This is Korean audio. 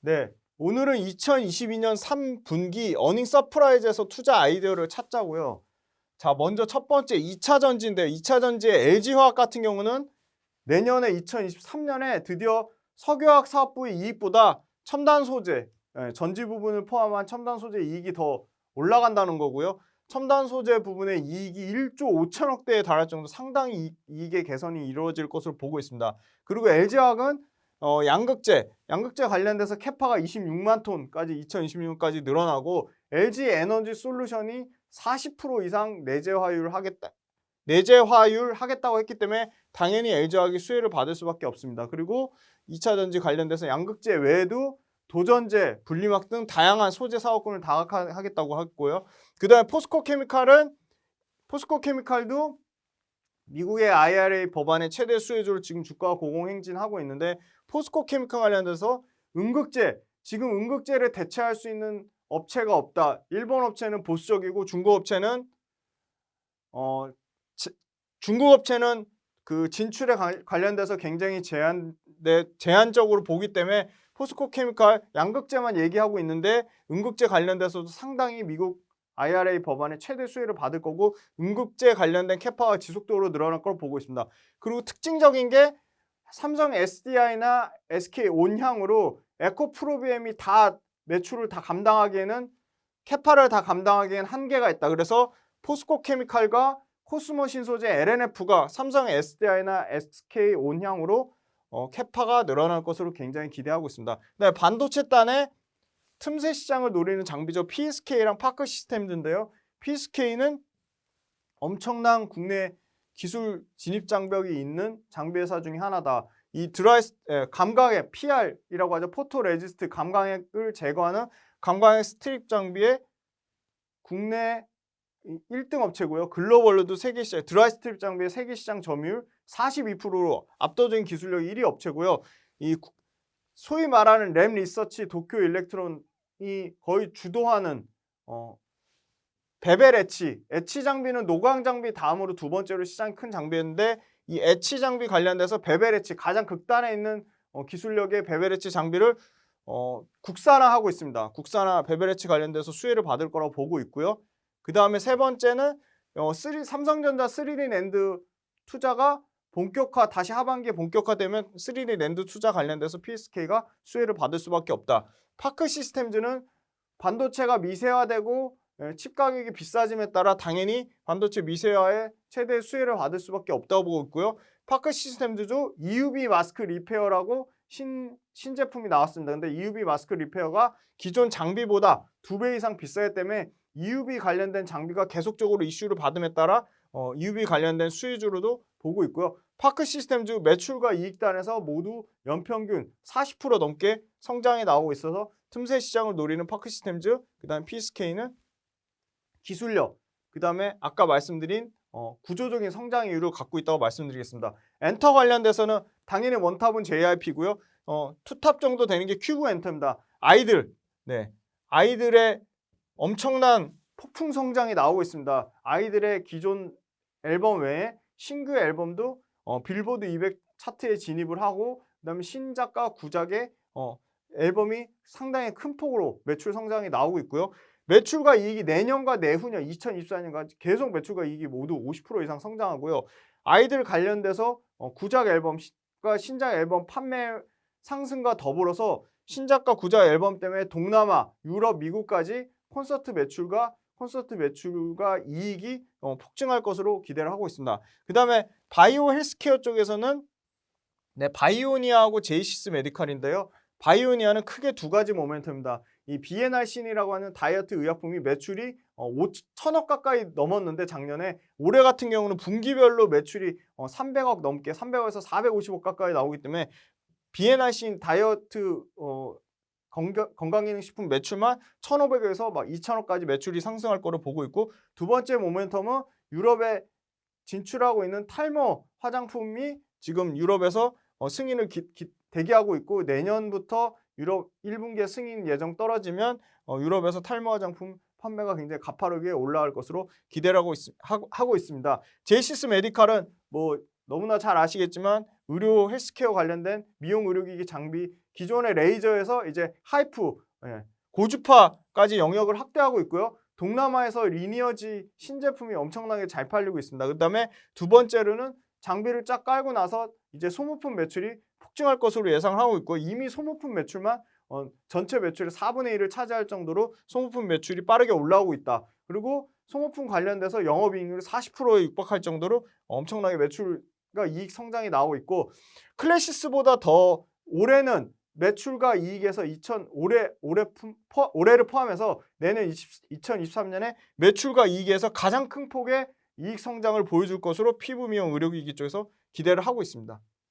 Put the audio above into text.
네, 오늘은 2022년 3분기 어닝 서프라이즈에서 투자 아이디어를 찾자고요. 자, 먼저 첫 번째 2차 전지인데요. 2차 전지의 LG화학 같은 경우는 내년에 2023년에 드디어 석유화학 사업부의 이익보다 첨단 소재, 전지 부분을 포함한 첨단 소재 이익이 더 올라간다는 거고요. 첨단 소재 부분의 이익이 1조 5천억대에 달할 정도 상당히 이익의 개선이 이루어질 것으로 보고 있습니다. 그리고 LG화학은 양극재 관련돼서 캐파가 26만 톤까지 2026년까지 늘어나고 LG 에너지 솔루션이 40% 이상 내재화율 하겠다고 했기 때문에 당연히 LG화학이 수혜를 받을 수밖에 없습니다. 그리고 2차 전지 관련돼서 양극재 외에도 도전재, 분리막 등 다양한 소재 사업군을 다각화하겠다고 했고요. 그다음에 포스코케미칼도 미국의 IRA 법안의 최대 수혜주로 지금 주가가 고공행진하고 있는데 포스코케미칼 관련돼서 지금 응급제를 대체할 수 있는 업체가 없다. 일본 업체는 보수적이고 중국 업체는 그 진출에 관련돼서 굉장히 제한적으로 보기 때문에 포스코케미칼 양극재만 얘기하고 있는데 응급제 관련돼서도 상당히 미국 IRA 법안의 최대 수혜를 받을 거고 응급제 관련된 캐파가 지속적으로 늘어날 걸 보고 있습니다. 그리고 특징적인 게 삼성 SDI나 SK 온향으로 에코프로비엠이 다 매출을 다 감당하기에는 캐파를 다 감당하기에는 한계가 있다. 그래서 포스코케미칼과 코스모 신소재 LNF가 삼성 SDI나 SK 온향으로 캐파가 늘어날 것으로 굉장히 기대하고 있습니다. 네, 반도체단의 틈새 시장을 노리는 장비죠. PSK랑 파크 시스템즈인데요. PSK는 엄청난 국내 기술 진입 장벽이 있는 장비 회사 중에 하나다. 이 감광액 PR이라고 하죠. 포토 레지스트 감광액을 제거하는 감광액 스트립 장비의 국내 1등 업체고요. 글로벌로도 세계 시장 드라이 스트립 장비의 세계 시장 점유율 42%로 압도적인 기술력 1위 업체고요. 이 소위 말하는 램 리서치 도쿄 일렉트론이 거의 주도하는 베벨 엣치 장비는 노광 장비 다음으로 두 번째로 시장이 큰 장비였는데 이 엣치 장비 관련돼서 베벨 엣치 가장 극단에 있는 기술력의 베벨 엣치 장비를 국산화하고 있습니다. 국산화 베벨 엣치 관련돼서 수혜를 받을 거라고 보고 있고요. 그 다음에 세 번째는 삼성전자 3D 낸드 투자가 다시 하반기에 본격화되면 3D 낸드 투자 관련돼서 PSK가 수혜를 받을 수밖에 없다. 파크 시스템즈는 반도체가 미세화되고 칩 가격이 비싸짐에 따라 당연히 반도체 미세화에 최대 수혜를 받을 수밖에 없다고 보고 있고요. 파크 시스템즈도 EUV 마스크 리페어라고 신제품이 나왔습니다. 근데 EUV 마스크 리페어가 기존 장비보다 2배 이상 비싸기 때문에 EUV 관련된 장비가 계속적으로 이슈를 받음에 따라 EUV 관련된 수혜주로도 보고 있고요. 파크 시스템즈 매출과 이익단에서 모두 연평균 40% 넘게 성장해 나오고 있어서 틈새 시장을 노리는 파크 시스템즈, 그다음 PSK는 기술력, 그다음에 아까 말씀드린 구조적인 성장 이유를 갖고 있다고 말씀드리겠습니다. 엔터 관련돼서는 당연히 원탑은 JYP고요. 투탑 정도 되는 게 큐브 엔터입니다. 아이들의 엄청난 폭풍 성장이 나오고 있습니다. 아이들의 기존 앨범 외에 신규 앨범도 빌보드 200 차트에 진입을 하고 그다음에 신작과 구작의 앨범이 상당히 큰 폭으로 매출 성장이 나오고 있고요. 매출과 이익이 내년과 내후년 2024년까지 계속 매출과 이익이 모두 50% 이상 성장하고요. 아이들 관련돼서 구작 앨범과 신작 앨범 판매 상승과 더불어서 신작과 구작 앨범 때문에 동남아, 유럽, 미국까지 콘서트 매출과 이익이 폭증할 것으로 기대를 하고 있습니다. 그 다음에 바이오 헬스케어 쪽에서는 바이오니아하고 제이시스 메디칼인데요. 바이오니아는 크게 두 가지 모멘텀입니다. 이 BNRC라고 하는 다이어트 의약품이 매출이 5천억 가까이 넘었는데 작년에 올해 같은 경우는 분기별로 매출이 300억 넘게 300억에서 450억 가까이 나오기 때문에 BNRC 다이어트 건강기능식품 매출만 1,500억에서 막 2,000억까지 매출이 상승할 거로 보고 있고 두 번째 모멘텀은 유럽에 진출하고 있는 탈모 화장품이 지금 유럽에서 승인을 대기하고 있고 내년부터 유럽 1분기에 승인 예정 떨어지면 유럽에서 탈모 화장품 판매가 굉장히 가파르게 올라갈 것으로 기대를 하고 있습니다. 제이시스 메디칼은 뭐 너무나 잘 아시겠지만 의료 헬스케어 관련된 미용 의료기기 장비 기존의 레이저에서 이제 하이프, 고주파까지 영역을 확대하고 있고요. 동남아에서 리니어지 신제품이 엄청나게 잘 팔리고 있습니다. 그다음에 두 번째로는 장비를 쫙 깔고 나서 이제 소모품 매출이 폭증할 것으로 예상을 하고 있고, 이미 소모품 매출만 전체 매출의 4분의 1을 차지할 정도로 소모품 매출이 빠르게 올라오고 있다. 그리고 소모품 관련돼서 영업이익률이 40%에 육박할 정도로 엄청나게 매출과 이익 성장이 나오고 있고, 클래시스보다 더 올해는 매출과 이익에서 올해를 포함해서 내년 2023년에 매출과 이익에서 가장 큰 폭의 이익 성장을 보여줄 것으로 피부 미용 의료기기 쪽에서 기대를 하고 있습니다.